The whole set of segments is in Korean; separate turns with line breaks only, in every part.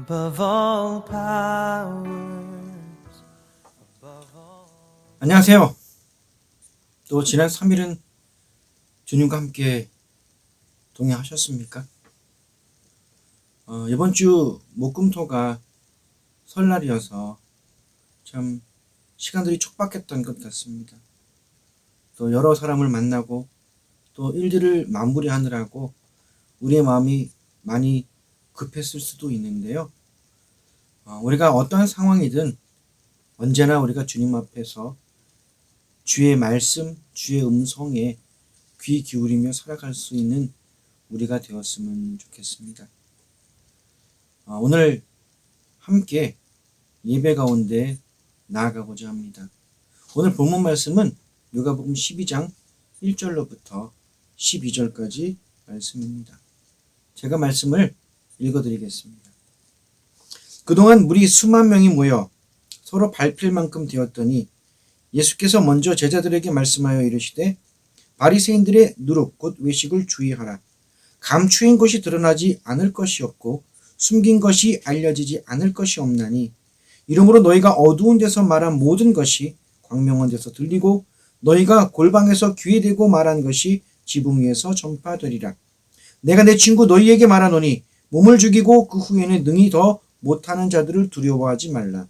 above all powers.
안녕하세요. 또 지난 3일은 주님과 함께 동행하셨습니까? 이번 주 목금토가 설날이어서 참 시간들이 촉박했던 것 같습니다. 또 여러 사람을 만나고 또 일들을 마무리하느라고 우리의 마음이 많이 급했을 수도 있는데요. 우리가 어떠한 상황이든 언제나 우리가 주님 앞에서 주의 말씀, 주의 음성에 귀 기울이며 살아갈 수 있는 우리가 되었으면 좋겠습니다. 오늘 함께 예배 가운데 나아가고자 합니다. 오늘 본문 말씀은 누가복음 12장 1절로부터 12절까지 말씀입니다. 제가 말씀을 읽어드리겠습니다. 그동안 무리 수만 명이 모여 서로 밟힐 만큼 되었더니 예수께서 먼저 제자들에게 말씀하여 이르시되 바리새인들의 누룩 곧 외식을 주의하라. 감추인 것이 드러나지 않을 것이 없고 숨긴 것이 알려지지 않을 것이 없나니 이러므로 너희가 어두운 데서 말한 모든 것이 광명한 데서 들리고 너희가 골방에서 귀에 대고 말한 것이 지붕 위에서 전파되리라. 내가 내 친구 너희에게 말하노니 몸을 죽이고 그 후에는 능히 더 못하는 자들을 두려워하지 말라.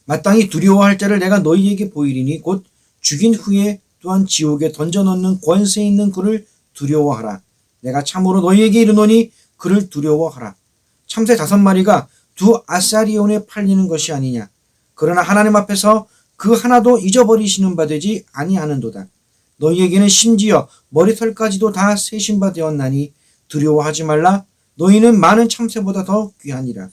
마땅히 두려워할 자를 내가 너희에게 보이리니 곧 죽인 후에 또한 지옥에 던져넣는 권세 있는 그를 두려워하라. 내가 참으로 너희에게 이르노니 그를 두려워하라. 참새 5마리가 2아사리온에 팔리는 것이 아니냐. 그러나 하나님 앞에서 그 하나도 잊어버리시는 바 되지 아니하는도다. 너희에게는 심지어 머리털까지도 다 세신 바 되었나니 두려워하지 말라. 너희는 많은 참새보다 더 귀하니라.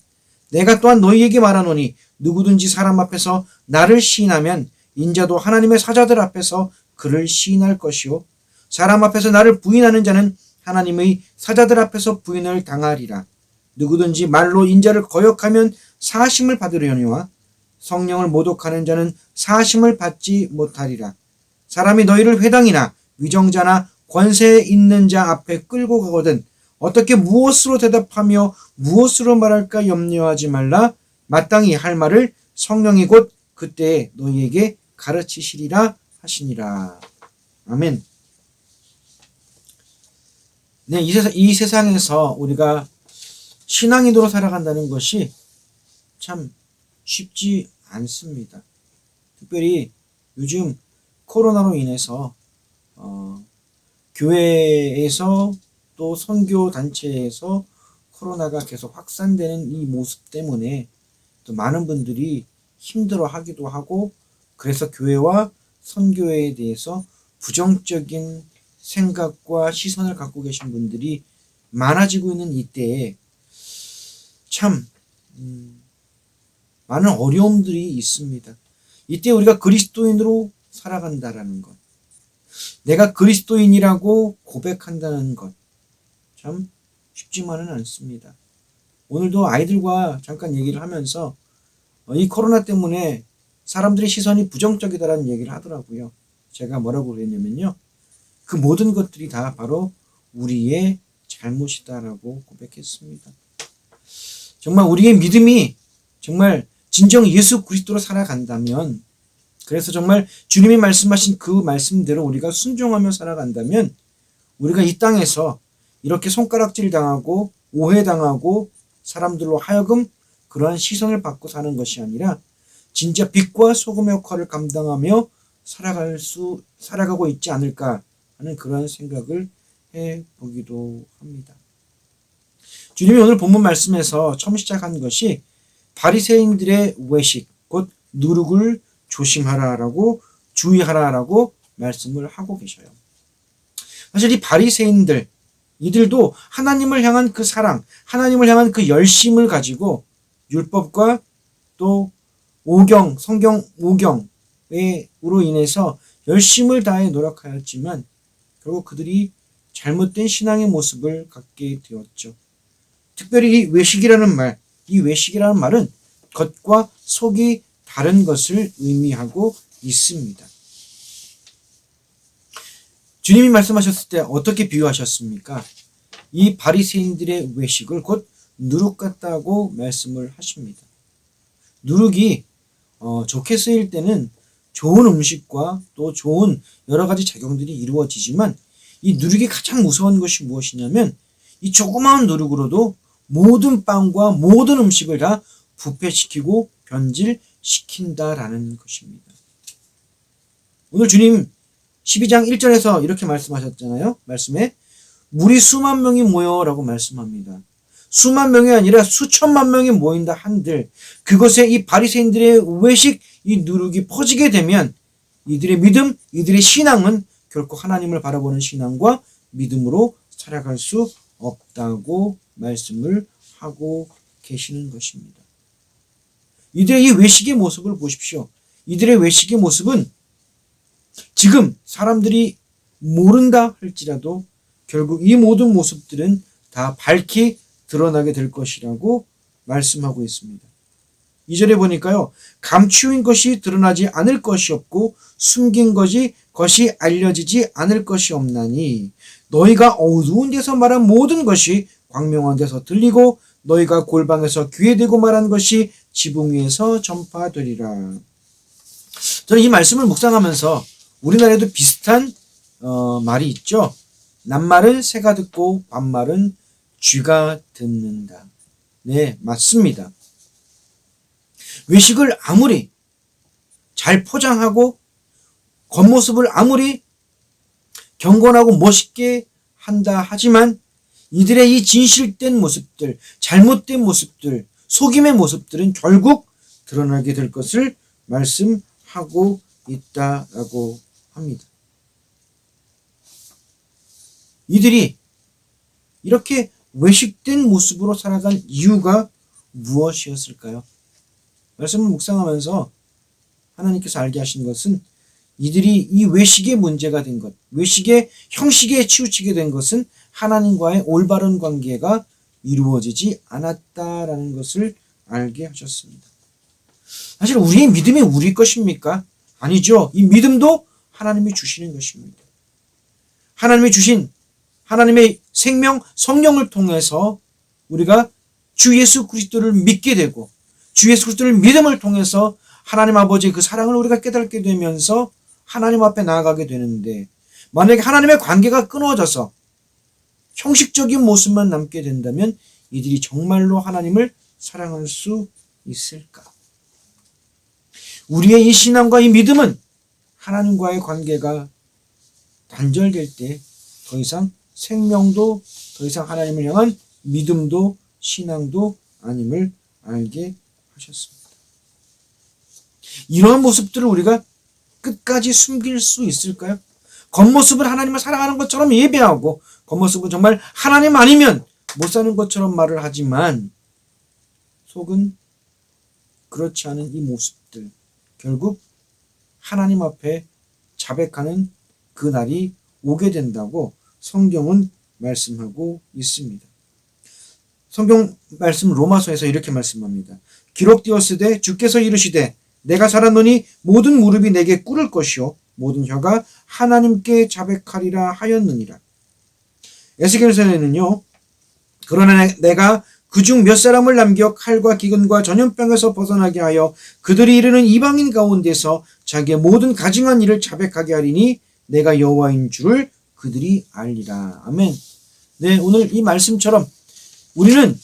내가 또한 너희에게 말하노니 누구든지 사람 앞에서 나를 시인하면 인자도 하나님의 사자들 앞에서 그를 시인할 것이요 사람 앞에서 나를 부인하는 자는 하나님의 사자들 앞에서 부인을 당하리라. 누구든지 말로 인자를 거역하면 사심을 받으려니와 성령을 모독하는 자는 사심을 받지 못하리라. 사람이 너희를 회당이나 위정자나 권세 있는 자 앞에 끌고 가거든 어떻게 무엇으로 대답하며 무엇으로 말할까 염려하지 말라. 마땅히 할 말을 성령이 곧 그때에 너희에게 가르치시리라 하시니라. 아멘. 네, 이 세상에서 우리가 신앙인으로 살아간다는 것이 참 쉽지 않습니다. 특별히 요즘 코로나로 인해서 교회에서 또 선교 단체에서 코로나가 계속 확산되는 이 모습 때문에 또 많은 분들이 힘들어하기도 하고 그래서 교회와 선교에 대해서 부정적인 생각과 시선을 갖고 계신 분들이 많아지고 있는 이때에 참 많은 어려움들이 있습니다. 이때 우리가 그리스도인으로 살아간다라는 것, 내가 그리스도인이라고 고백한다는 것 참 쉽지만은 않습니다. 오늘도 아이들과 잠깐 얘기를 하면서 이 코로나 때문에 사람들의 시선이 부정적이다라는 얘기를 하더라고요. 제가 뭐라고 그랬냐면요. 그 모든 것들이 다 바로 우리의 잘못이다라고 고백했습니다. 정말 우리의 믿음이 정말 진정 예수 그리스도로 살아간다면 그래서 정말 주님이 말씀하신 그 말씀대로 우리가 순종하며 살아간다면 우리가 이 땅에서 이렇게 손가락질 당하고 오해당하고 사람들로 하여금 그러한 시선을 받고 사는 것이 아니라 진짜 빛과 소금의 역할을 감당하며 살아가고 있지 않을까 하는 그러한 생각을 해보기도 합니다. 주님이 오늘 본문 말씀에서 처음 시작한 것이 바리새인들의 외식, 곧 누룩을 조심하라라고 주의하라라고 말씀을 하고 계셔요. 사실 이 바리새인들 이들도 하나님을 향한 그 사랑, 하나님을 향한 그 열심을 가지고 율법과 또 오경, 성경 오경으로 인해서 열심을 다해 노력하였지만 결국 그들이 잘못된 신앙의 모습을 갖게 되었죠. 특별히 이 외식이라는 말은 겉과 속이 다른 것을 의미하고 있습니다. 주님이 말씀하셨을 때 어떻게 비유하셨습니까? 이 바리새인들의 외식을 곧 누룩 같다고 말씀을 하십니다. 누룩이 좋게 쓰일 때는 좋은 음식과 또 좋은 여러 가지 작용들이 이루어지지만 이 누룩이 가장 무서운 것이 무엇이냐면 이 조그마한 누룩으로도 모든 빵과 모든 음식을 다 부패시키고 변질시킨다라는 것입니다. 오늘 주님 12장 1절에서 이렇게 말씀하셨잖아요. 말씀에 물이 수만 명이 모여라고 말씀합니다. 수만 명이 아니라 수천만 명이 모인다 한들 그것에 이 바리새인들의 외식 이 누룩이 퍼지게 되면 이들의 믿음, 이들의 신앙은 결코 하나님을 바라보는 신앙과 믿음으로 살아갈 수 없다고 말씀을 하고 계시는 것입니다. 이들의 이 외식의 모습을 보십시오. 이들의 외식의 모습은 지금 사람들이 모른다 할지라도 결국 이 모든 모습들은 다 밝히 드러나게 될 것이라고 말씀하고 있습니다. 2절에 보니까요. 감추인 것이 드러나지 않을 것이 없고 숨긴 것이 알려지지 않을 것이 없나니 너희가 어두운 데서 말한 모든 것이 광명한 데서 들리고 너희가 골방에서 귀에 대고 말한 것이 지붕 위에서 전파되리라. 저는 이 말씀을 묵상하면서 우리나라에도 비슷한 말이 있죠. 낱말은 새가 듣고 반말은 쥐가 듣는다. 네, 맞습니다. 외식을 아무리 잘 포장하고 겉모습을 아무리 경건하고 멋있게 한다 하지만 이들의 이 진실된 모습들, 잘못된 모습들, 속임의 모습들은 결국 드러나게 될 것을 말씀하고 있다라고 합니다. 이들이 이렇게 외식된 모습으로 살아간 이유가 무엇이었을까요? 말씀을 묵상하면서 하나님께서 알게 하신 것은 이들이 이 외식의 문제가 된 것, 외식의 형식에 치우치게 된 것은 하나님과의 올바른 관계가 이루어지지 않았다라는 것을 알게 하셨습니다. 사실 우리의 믿음이 우리 것입니까? 아니죠. 이 믿음도 하나님이 주시는 것입니다. 하나님이 주신 하나님의 생명 성령을 통해서 우리가 주 예수 그리스도를 믿게 되고 주 예수 그리스도를 믿음을 통해서 하나님 아버지의 그 사랑을 우리가 깨닫게 되면서 하나님 앞에 나아가게 되는데 만약에 하나님의 관계가 끊어져서 형식적인 모습만 남게 된다면 이들이 정말로 하나님을 사랑할 수 있을까? 우리의 이 신앙과 이 믿음은 하나님과의 관계가 단절될 때 더 이상 생명도 더 이상 하나님을 향한 믿음도 신앙도 아님을 알게 하셨습니다. 이러한 모습들을 우리가 끝까지 숨길 수 있을까요? 겉모습은 하나님을 사랑하는 것처럼 예배하고 겉모습은 정말 하나님 아니면 못 사는 것처럼 말을 하지만 속은 그렇지 않은 이 모습들 결국 하나님 앞에 자백하는 그 날이 오게 된다고 성경은 말씀하고 있습니다. 성경 말씀 로마서에서 이렇게 말씀합니다. 기록되었으되 주께서 이르시되 내가 살았노니 모든 무릎이 내게 꿇을 것이요 모든 혀가 하나님께 자백하리라 하였느니라. 에스겔서에는요. 그러나 내가 그중 몇 사람을 남겨 칼과 기근과 전염병에서 벗어나게 하여 그들이 이르는 이방인 가운데서 자기의 모든 가증한 일을 자백하게 하리니 내가 여호와인 줄을 그들이 알리라. 아멘. 네, 오늘 이 말씀처럼 우리는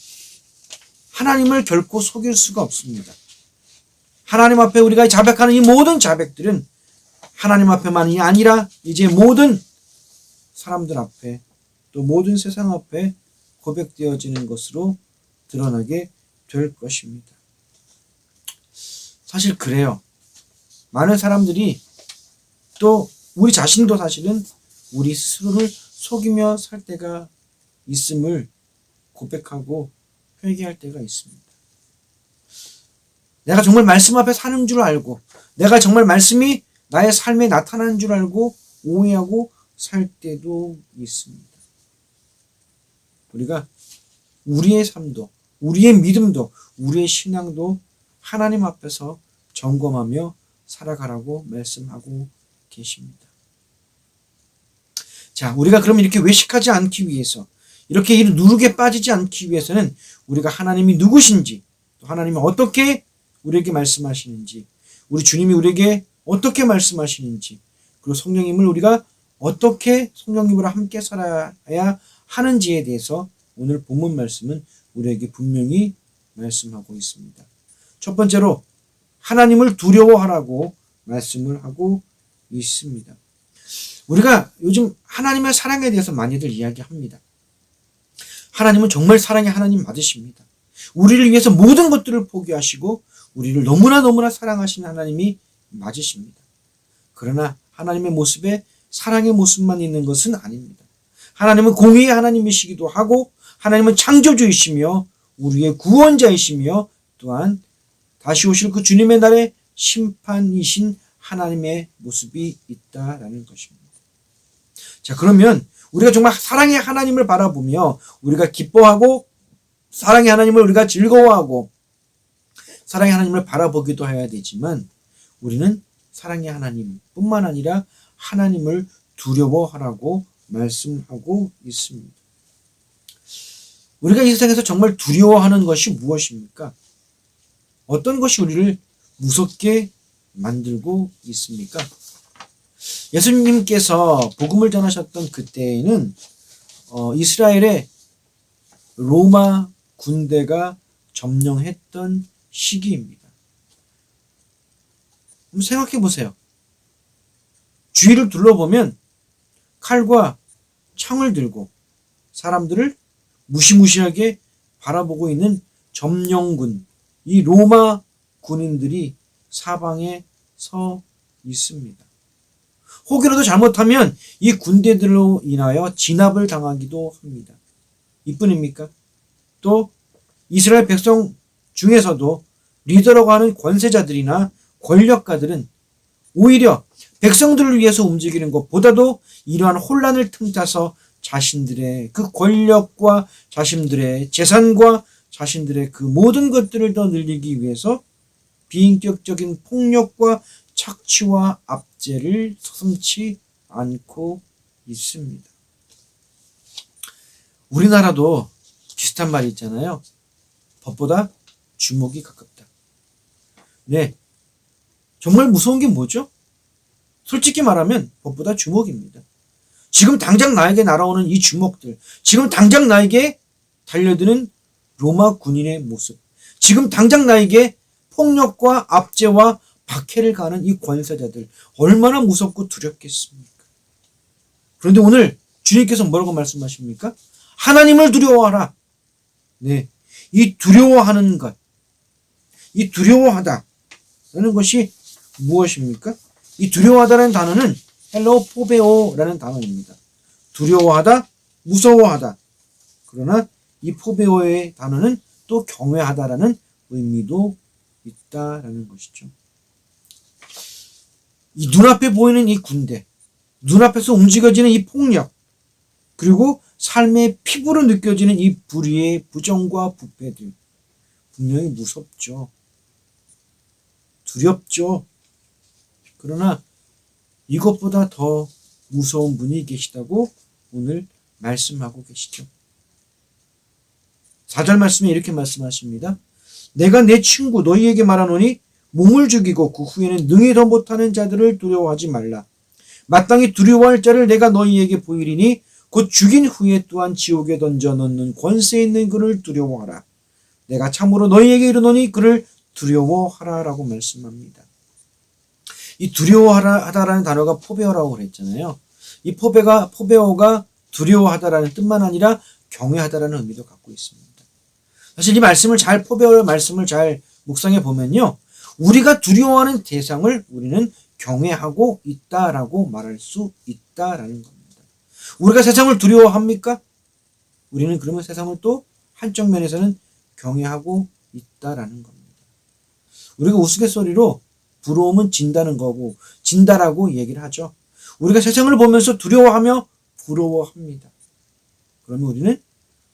하나님을 결코 속일 수가 없습니다. 하나님 앞에 우리가 자백하는 이 모든 자백들은 하나님 앞에만이 아니라 이제 모든 사람들 앞에 또 모든 세상 앞에 고백되어지는 것으로 드러나게 될 것입니다. 사실 그래요. 많은 사람들이 또 우리 자신도 사실은 우리 스스로를 속이며 살 때가 있음을 고백하고 회개할 때가 있습니다. 내가 정말 말씀 앞에 사는 줄 알고 내가 정말 말씀이 나의 삶에 나타나는 줄 알고 오해하고 살 때도 있습니다. 우리가 우리의 삶도 우리의 믿음도 우리의 신앙도 하나님 앞에서 점검하며 살아가라고 말씀하고 계십니다. 자, 우리가 그럼 이렇게 외식하지 않기 위해서 이렇게 이 누룩에 빠지지 않기 위해서는 우리가 하나님이 누구신지, 또 하나님이 어떻게 우리에게 말씀하시는지, 우리 주님이 우리에게 어떻게 말씀하시는지, 그리고 성령님을 우리가 어떻게 성령님으로 함께 살아야 하는지에 대해서 오늘 본문 말씀은 우리에게 분명히 말씀하고 있습니다. 첫 번째로 하나님을 두려워하라고 말씀을 하고 있습니다. 우리가 요즘 하나님의 사랑에 대해서 많이들 이야기합니다. 하나님은 정말 사랑의 하나님 맞으십니다. 우리를 위해서 모든 것들을 포기하시고 우리를 너무나 사랑하시는 하나님이 맞으십니다. 그러나 하나님의 모습에 사랑의 모습만 있는 것은 아닙니다. 하나님은 공의의 하나님이시기도 하고 하나님은 창조주이시며 우리의 구원자이시며 또한 다시 오실 그 주님의 날에 심판이신 하나님의 모습이 있다라는 것입니다. 자, 그러면 우리가 정말 사랑의 하나님을 바라보며 우리가 기뻐하고 사랑의 하나님을 우리가 즐거워하고 사랑의 하나님을 바라보기도 해야 되지만 우리는 사랑의 하나님뿐만 아니라 하나님을 두려워하라고 말씀하고 있습니다. 우리가 이 세상에서 정말 두려워하는 것이 무엇입니까? 어떤 것이 우리를 무섭게 만들고 있습니까? 예수님께서 복음을 전하셨던 그때에는 이스라엘의 로마 군대가 점령했던 시기입니다. 한번 생각해 보세요. 주위를 둘러보면 칼과 창을 들고 사람들을 무시무시하게 바라보고 있는 점령군, 이 로마 군인들이 사방에 서 있습니다. 혹이라도 잘못하면 이 군대들로 인하여 진압을 당하기도 합니다. 이뿐입니까? 또 이스라엘 백성 중에서도 리더라고 하는 권세자들이나 권력가들은 오히려 백성들을 위해서 움직이는 것보다도 이러한 혼란을 틈타서 자신들의 그 권력과 자신들의 재산과 자신들의 그 모든 것들을 더 늘리기 위해서 비인격적인 폭력과 착취와 압제를 서슴지 않고 있습니다. 우리나라도 비슷한 말이 있잖아요. 법보다 주먹이 가깝다. 네, 정말 무서운 게 뭐죠? 솔직히 말하면 법보다 주먹입니다. 지금 당장 나에게 날아오는 이 주먹들, 지금 당장 나에게 달려드는 로마 군인의 모습, 지금 당장 나에게 폭력과 압제와 박해를 가하는 이 권세자들, 얼마나 무섭고 두렵겠습니까? 그런데 오늘 주님께서 뭐라고 말씀하십니까? 하나님을 두려워하라. 네, 이 두려워하는 것, 이 두려워하다라는 것이 무엇입니까? 이 두려워하다라는 단어는 헬라어 포베오라는 단어입니다. 두려워하다, 무서워하다. 그러나 이 포베오의 단어는 또 경외하다라는 의미도 있다라는 것이죠. 이 눈앞에 보이는 이 군대, 눈앞에서 움직여지는 이 폭력, 그리고 삶의 피부로 느껴지는 이 불의의 부정과 부패들, 분명히 무섭죠. 두렵죠. 그러나 이것보다 더 무서운 분이 계시다고 오늘 말씀하고 계시죠. 4절 말씀에 이렇게 말씀하십니다. 내가 내 친구 너희에게 말하노니 몸을 죽이고 그 후에는 능히 더 못하는 자들을 두려워하지 말라. 마땅히 두려워할 자를 내가 너희에게 보이리니 곧 죽인 후에 또한 지옥에 던져 넣는 권세 있는 그를 두려워하라. 내가 참으로 너희에게 이르노니 그를 두려워하라라고 말씀합니다. 이 두려워하다라는 단어가 포베어라고 그랬잖아요. 이 포베어가 두려워하다라는 뜻만 아니라 경외하다라는 의미도 갖고 있습니다. 사실 이 포베어의 말씀을 잘 묵상해 보면요, 우리가 두려워하는 대상을 우리는 경외하고 있다라고 말할 수 있다라는 겁니다. 우리가 세상을 두려워합니까? 우리는 그러면 세상을 또 한쪽 면에서는 경외하고 있다라는 겁니다. 우리가 우스갯소리로 부러움은 진다는 거고 진다라고 얘기를 하죠. 우리가 세상을 보면서 두려워하며 부러워합니다. 그러면 우리는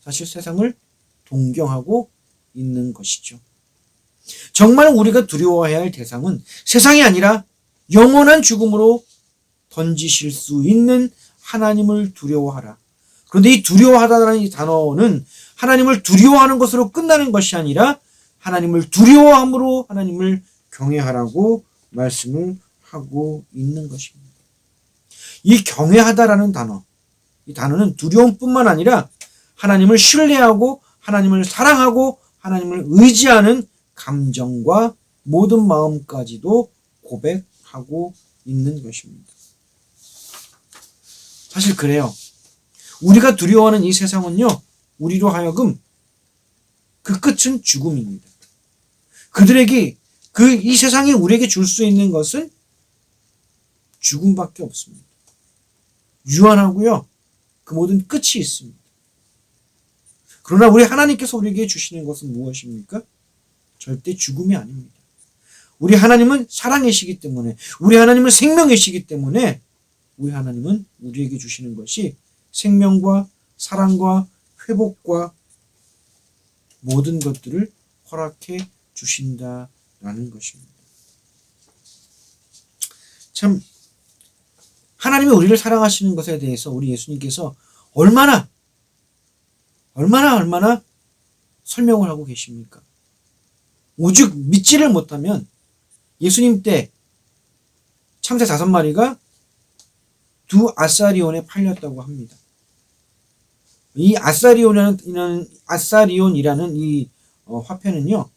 사실 세상을 동경하고 있는 것이죠. 정말 우리가 두려워해야 할 대상은 세상이 아니라 영원한 죽음으로 던지실 수 있는 하나님을 두려워하라. 그런데 이 두려워하다라는 이 단어는 하나님을 두려워하는 것으로 끝나는 것이 아니라 하나님을 두려워함으로 하나님을 경외하라고 말씀을 하고 있는 것입니다. 이 경외하다라는 단어, 이 단어는 두려움뿐만 아니라 하나님을 신뢰하고 하나님을 사랑하고 하나님을 의지하는 감정과 모든 마음까지도 고백하고 있는 것입니다. 사실 그래요. 우리가 두려워하는 이 세상은요, 우리로 하여금 그 끝은 죽음입니다. 그들에게 이 세상이 우리에게 줄 수 있는 것은 죽음밖에 없습니다. 유한하고요, 그 모든 끝이 있습니다. 그러나 우리 하나님께서 우리에게 주시는 것은 무엇입니까? 절대 죽음이 아닙니다. 우리 하나님은 사랑이시기 때문에, 우리 하나님은 생명이시기 때문에, 우리 하나님은 우리에게 주시는 것이 생명과 사랑과 회복과 모든 것들을 허락해 주신다라는 것입니다. 참 하나님이 우리를 사랑하시는 것에 대해서 우리 예수님께서 얼마나 설명을 하고 계십니까? 오죽 믿지를 못하면 예수님 때 참새 5마리가 2아사리온에 팔렸다고 합니다. 이 아사리온이라는 이 화폐는요,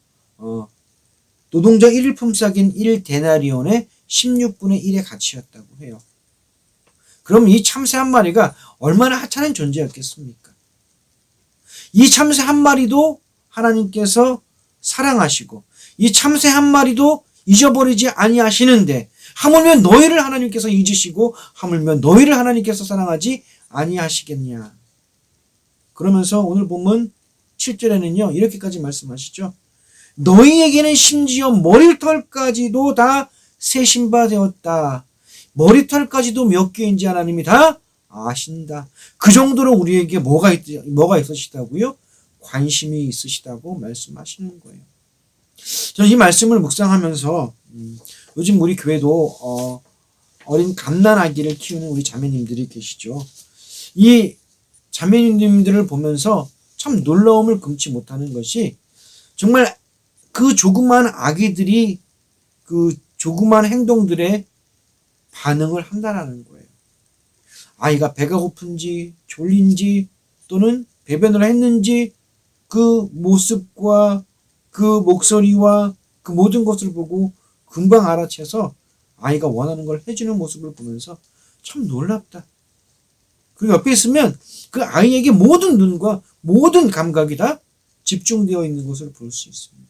노동자 1일품삯인 1데나리온의 16분의 1의 가치였다고 해요. 그럼 이 참새 한 마리가 얼마나 하찮은 존재였겠습니까? 이 참새 한 마리도 하나님께서 사랑하시고 이 참새 한 마리도 잊어버리지 아니하시는데 하물며 너희를 하나님께서 잊으시고 하물며 너희를 하나님께서 사랑하지 아니하시겠냐. 그러면서 오늘 본문 7절에는요 이렇게까지 말씀하시죠. 너희에게는 심지어 머리털까지도 다 세신 바 되었다. 머리털까지도 몇 개인지 하나님이 다 아신다. 그 정도로 우리에게 뭐가 있으시다고요? 관심이 있으시다고 말씀하시는 거예요. 저는 이 말씀을 묵상하면서 요즘 우리 교회도 어린 갓난아기를 키우는 우리 자매님들이 계시죠. 이 자매님들을 보면서 참 놀라움을 금치 못하는 것이 정말 그 조그만 아기들이 그 조그만 행동들에 반응을 한다는 거예요. 아이가 배가 고픈지 졸린지 또는 배변을 했는지 그 모습과 그 목소리와 그 모든 것을 보고 금방 알아채서 아이가 원하는 걸 해주는 모습을 보면서 참 놀랍다. 그리고 옆에 있으면 그 아이에게 모든 눈과 모든 감각이 다 집중되어 있는 것을 볼 수 있습니다.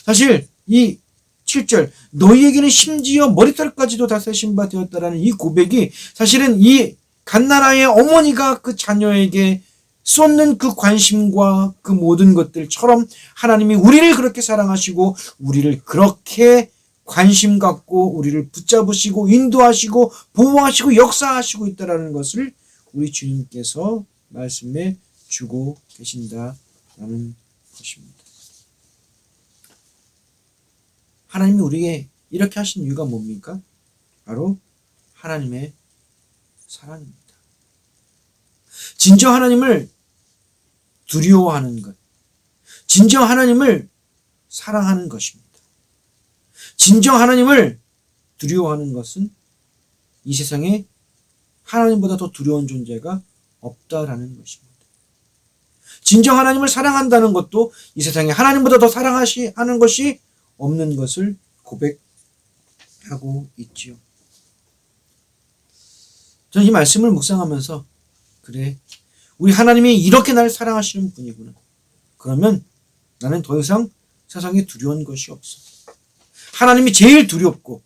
사실 이 7절 너희에게는 심지어 머리털까지도 다 세신 바 되었다라는 이 고백이 사실은 이 갓나라의 어머니가 그 자녀에게 쏟는 그 관심과 그 모든 것들처럼 하나님이 우리를 그렇게 사랑하시고 우리를 그렇게 관심 갖고 우리를 붙잡으시고 인도하시고 보호하시고 역사하시고 있다라는 것을 우리 주님께서 말씀해 주고 계신다라는 것입니다. 하나님이 우리에게 이렇게 하신 이유가 뭡니까? 바로 하나님의 사랑입니다. 진정 하나님을 두려워하는 것, 진정 하나님을 사랑하는 것입니다. 진정 하나님을 두려워하는 것은 이 세상에 하나님보다 더 두려운 존재가 없다라는 것입니다. 진정 하나님을 사랑한다는 것도 이 세상에 하나님보다 더 사랑하는 것이 없는 것을 고백하고 있지요. 저는 이 말씀을 묵상하면서 그래, 우리 하나님이 이렇게 나를 사랑하시는 분이구나. 그러면 나는 더 이상 세상에 두려운 것이 없어. 하나님이 제일 두렵고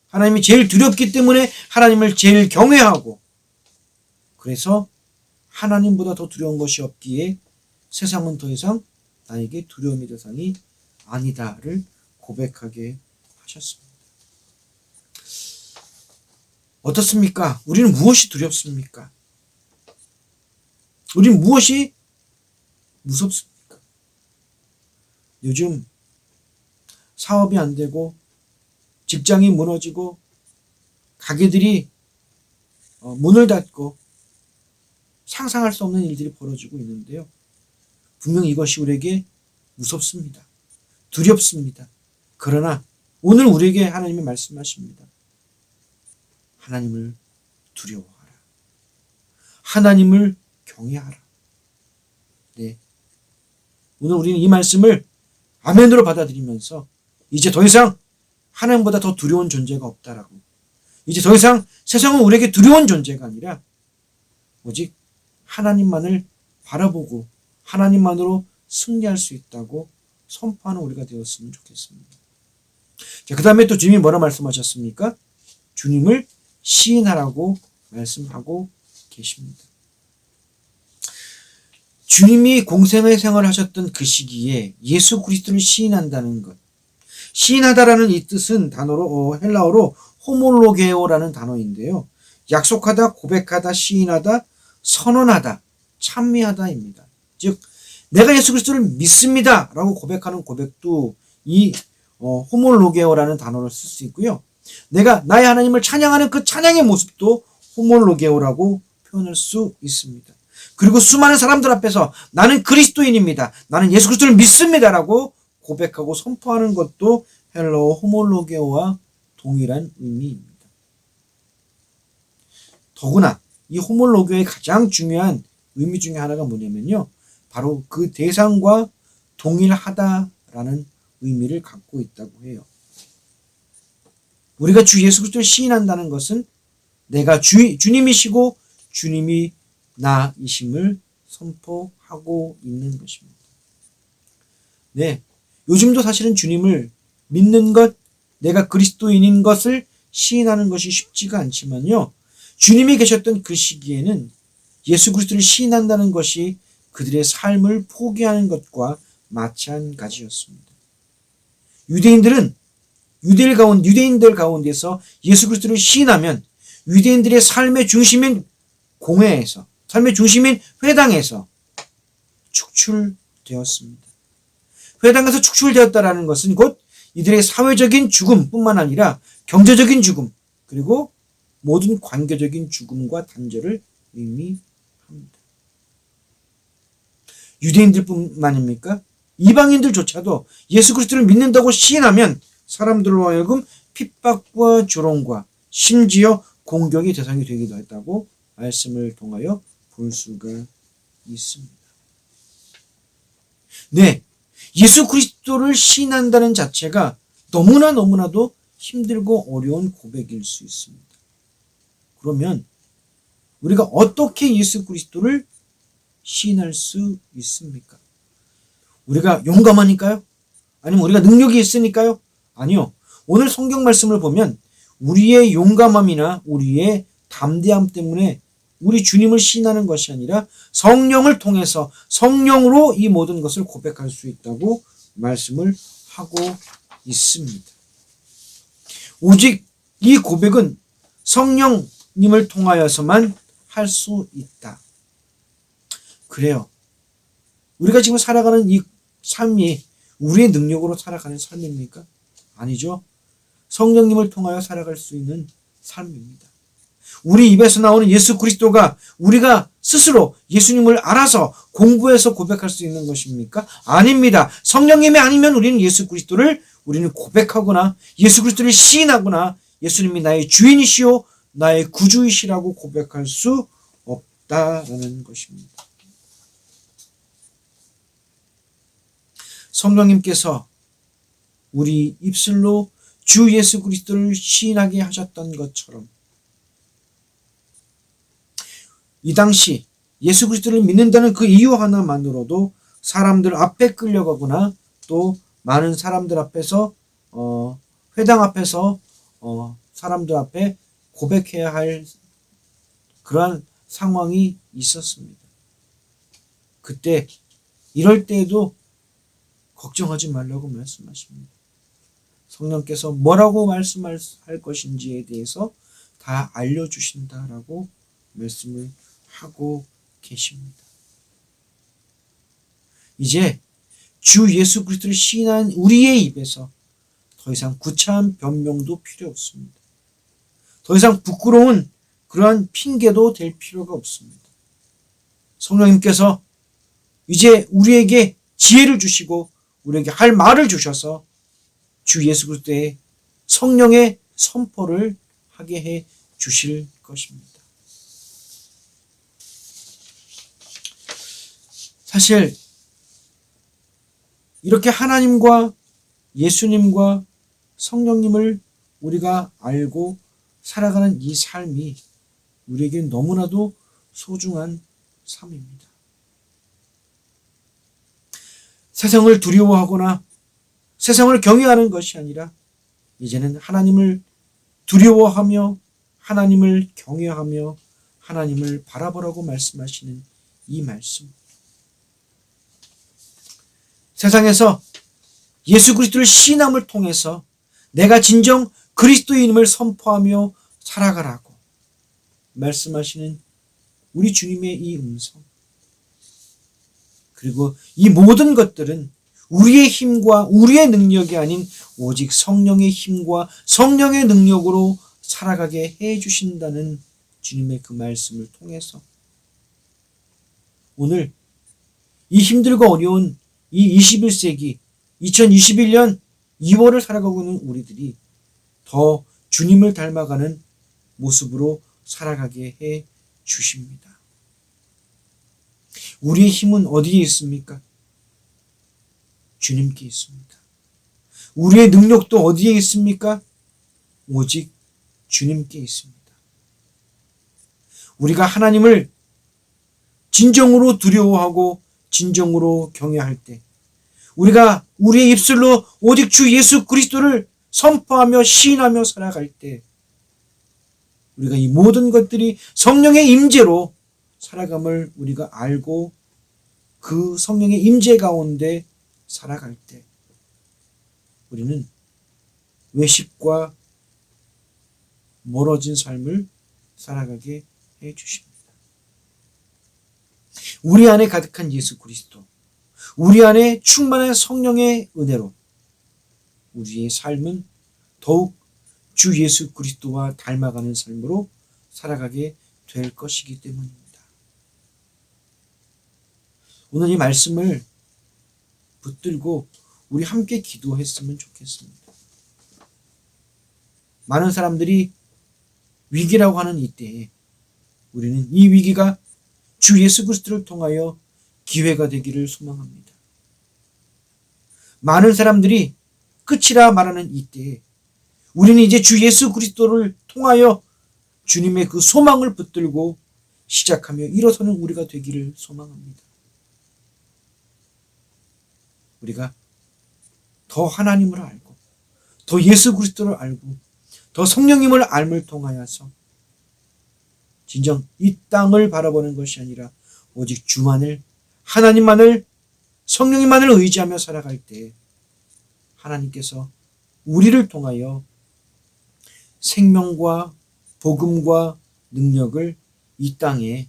하나님이 제일 두렵기 때문에 하나님을 제일 경외하고 그래서 하나님보다 더 두려운 것이 없기에 세상은 더 이상 나에게 두려움의 대상이 아니다를 고백하게 하셨습니다. 어떻습니까? 우리는 무엇이 두렵습니까? 우리는 무엇이 무섭습니까? 요즘 사업이 안 되고 직장이 무너지고 가게들이 문을 닫고 상상할 수 없는 일들이 벌어지고 있는데요. 분명 이것이 우리에게 무섭습니다. 두렵습니다. 그러나 오늘 우리에게 하나님이 말씀하십니다. 하나님을 두려워하라. 하나님을 경외하라. 네. 오늘 우리는 이 말씀을 아멘으로 받아들이면서 이제 더 이상 하나님보다 더 두려운 존재가 없다라고, 이제 더 이상 세상은 우리에게 두려운 존재가 아니라 오직 하나님만을 바라보고 하나님만으로 승리할 수 있다고 선포하는 우리가 되었으면 좋겠습니다. 자, 그 다음에 또 주님이 뭐라 말씀하셨습니까? 주님을 시인하라고 말씀하고 계십니다. 주님이 공생의 생활을 하셨던 그 시기에 예수 그리스도를 시인한다는 것, 시인하다라는 이 뜻은 헬라어로 호몰로게오라는 단어인데요. 약속하다, 고백하다, 시인하다, 선언하다, 찬미하다입니다. 즉 내가 예수 그리스도를 믿습니다 라고 고백하는 고백도 이 호몰로게오라는 단어를 쓸 수 있고요. 내가 나의 하나님을 찬양하는 그 찬양의 모습도 호몰로게오라고 표현할 수 있습니다. 그리고 수많은 사람들 앞에서 나는 그리스도인입니다, 나는 예수 그리스도를 믿습니다 라고 고백하고 선포하는 것도 헬라어 호몰로게오와 동일한 의미입니다. 더구나 이 호몰로게오의 가장 중요한 의미 중에 하나가 뭐냐면요, 바로 그 대상과 동일하다라는 의미를 갖고 있다고 해요. 우리가 주 예수 그리스도를 시인한다는 것은 내가 주님이시고 주님이 나이심을 선포하고 있는 것입니다. 네, 요즘도 사실은 주님을 믿는 것, 내가 그리스도인인 것을 시인하는 것이 쉽지가 않지만요, 주님이 계셨던 그 시기에는 예수 그리스도를 시인한다는 것이 그들의 삶을 포기하는 것과 마찬가지였습니다. 유대인들 가운데서 예수 그리스도를 시인하면 유대인들의 삶의 중심인 공회에서, 삶의 중심인 회당에서 축출되었습니다. 회당에서 축출되었다라는 것은 곧 이들의 사회적인 죽음뿐만 아니라 경제적인 죽음, 그리고 모든 관계적인 죽음과 단절을 의미합니다. 유대인들뿐만입니까? 이방인들조차도 예수 그리스도를 믿는다고 시인하면 사람들로 하여금 핍박과 조롱과 심지어 공격의 대상이 되기도 했다고 말씀을 통하여 볼 수가 있습니다. 네, 예수 그리스도를 시인한다는 자체가 너무나도 힘들고 어려운 고백일 수 있습니다. 그러면 우리가 어떻게 예수 그리스도를 시인할 수 있습니까? 우리가 용감하니까요? 아니면 우리가 능력이 있으니까요? 아니요. 오늘 성경 말씀을 보면 우리의 용감함이나 우리의 담대함 때문에 우리 주님을 시인하는 것이 아니라 성령을 통해서 성령으로 이 모든 것을 고백할 수 있다고 말씀을 하고 있습니다. 오직 이 고백은 성령님을 통하여서만 할 수 있다. 그래요. 우리가 지금 살아가는 이 삶이 우리의 능력으로 살아가는 삶입니까? 아니죠. 성령님을 통하여 살아갈 수 있는 삶입니다. 우리 입에서 나오는 예수 그리스도가 우리가 스스로 예수님을 알아서 공부해서 고백할 수 있는 것입니까? 아닙니다. 성령님이 아니면 우리는 예수 그리스도를 고백하거나 예수 그리스도를 시인하거나 예수님이 나의 주인이시오 나의 구주이시라고 고백할 수 없다라는 것입니다. 성령님께서 우리 입술로 주 예수 그리스도를 시인하게 하셨던 것처럼 이 당시 예수 그리스도를 믿는다는 그 이유 하나만으로도 사람들 앞에 끌려가거나 또 많은 사람들 앞에서 회당 앞에서 사람들 앞에 고백해야 할 그러한 상황이 있었습니다. 그때 이럴 때에도 걱정하지 말라고 말씀하십니다. 성령께서 뭐라고 말씀할 것인지에 대해서 다 알려주신다라고 말씀을 하고 계십니다. 이제 주 예수 그리스도를 시인한 우리의 입에서 더 이상 구차한 변명도 필요 없습니다. 더 이상 부끄러운 그러한 핑계도 될 필요가 없습니다. 성령님께서 이제 우리에게 지혜를 주시고 우리에게 할 말을 주셔서 주 예수 그리스도의 성령의 선포를 하게 해 주실 것입니다. 사실 이렇게 하나님과 예수님과 성령님을 우리가 알고 살아가는 이 삶이 우리에게 너무나도 소중한 삶입니다. 세상을 두려워하거나 세상을 경외하는 것이 아니라 이제는 하나님을 두려워하며 하나님을 경외하며 하나님을 바라보라고 말씀하시는 이 말씀. 세상에서 예수 그리스도를 신함을 통해서 내가 진정 그리스도인임을 선포하며 살아가라고 말씀하시는 우리 주님의 이 음성. 그리고 이 모든 것들은 우리의 힘과 우리의 능력이 아닌 오직 성령의 힘과 성령의 능력으로 살아가게 해 주신다는 주님의 그 말씀을 통해서 오늘 이 힘들고 어려운 이 21세기 2021년 2월을 살아가고 있는 우리들이 더 주님을 닮아가는 모습으로 살아가게 해 주십니다. 우리의 힘은 어디에 있습니까? 주님께 있습니다. 우리의 능력도 어디에 있습니까? 오직 주님께 있습니다. 우리가 하나님을 진정으로 두려워하고 진정으로 경외할 때 우리가 우리의 입술로 오직 주 예수 그리스도를 선포하며 시인하며 살아갈 때 우리가 이 모든 것들이 성령의 임재로 살아감을 우리가 알고 그 성령의 임재 가운데 살아갈 때 우리는 외식과 멀어진 삶을 살아가게 해 주십니다. 우리 안에 가득한 예수 그리스도, 우리 안에 충만한 성령의 은혜로 우리의 삶은 더욱 주 예수 그리스도와 닮아가는 삶으로 살아가게 될 것이기 때문입니다. 오늘 이 말씀을 붙들고 우리 함께 기도했으면 좋겠습니다. 많은 사람들이 위기라고 하는 이때에 우리는 이 위기가 주 예수 그리스도를 통하여 기회가 되기를 소망합니다. 많은 사람들이 끝이라 말하는 이때에 우리는 이제 주 예수 그리스도를 통하여 주님의 그 소망을 붙들고 시작하며 일어서는 우리가 되기를 소망합니다. 우리가 더 하나님을 알고 더 예수 그리스도를 알고 더 성령님을 알을 통하여서 진정 이 땅을 바라보는 것이 아니라 오직 주만을 하나님만을 성령님만을 의지하며 살아갈 때 하나님께서 우리를 통하여 생명과 복음과 능력을 이 땅에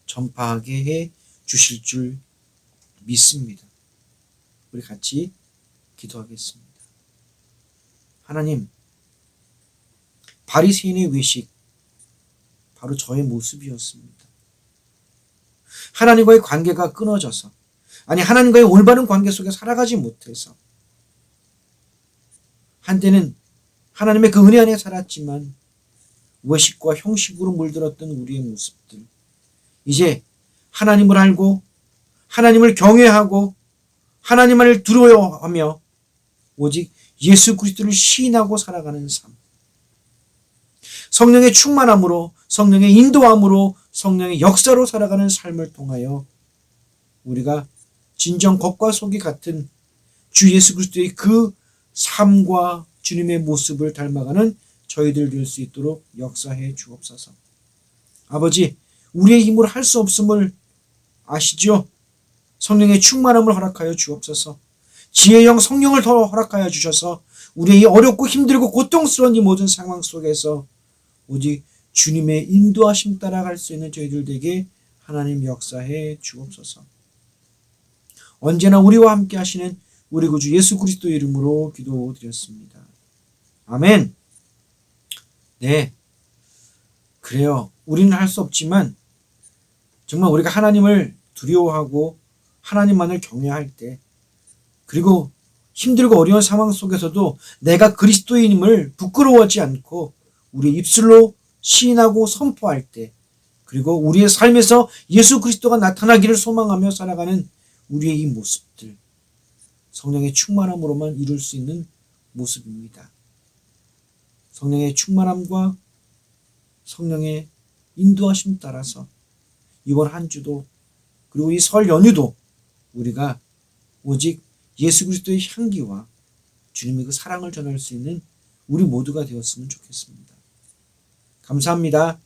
전파하게 해 주실 줄 믿습니다. 우리 같이 기도하겠습니다. 하나님, 바리새인의 외식 바로 저의 모습이었습니다. 하나님과의 관계가 끊어져서 하나님과의 올바른 관계 속에 살아가지 못해서 한때는 하나님의 그 은혜 안에 살았지만 외식과 형식으로 물들었던 우리의 모습들 이제 하나님을 알고 하나님을 경외하고 하나님만을 두려워하며 오직 예수 그리스도를 시인하고 살아가는 삶 성령의 충만함으로 성령의 인도함으로 성령의 역사로 살아가는 삶을 통하여 우리가 진정 겉과 속이 같은 주 예수 그리스도의 그 삶과 주님의 모습을 닮아가는 저희들 될 수 있도록 역사해 주옵소서. 아버지, 우리의 힘으로 할 수 없음을 아시죠? 성령의 충만함을 허락하여 주옵소서. 지혜형 성령을 더 허락하여 주셔서 우리의 어렵고 힘들고 고통스러운 이 모든 상황 속에서 오직 주님의 인도하심 따라갈 수 있는 저희들 되게 하나님 역사해 주옵소서. 언제나 우리와 함께 하시는 우리 구주 예수 그리스도 이름으로 기도드렸습니다. 아멘. 네, 그래요. 우리는 할 수 없지만 정말 우리가 하나님을 두려워하고 하나님만을 경외할 때, 그리고 힘들고 어려운 상황 속에서도 내가 그리스도인임을 부끄러워하지 않고 우리 입술로 시인하고 선포할 때, 그리고 우리의 삶에서 예수 그리스도가 나타나기를 소망하며 살아가는 우리의 이 모습들, 성령의 충만함으로만 이룰 수 있는 모습입니다. 성령의 충만함과 성령의 인도하심 따라서 이번 한 주도, 그리고 이 설 연휴도 우리가 오직 예수 그리스도의 향기와 주님의 그 사랑을 전할 수 있는 우리 모두가 되었으면 좋겠습니다. 감사합니다.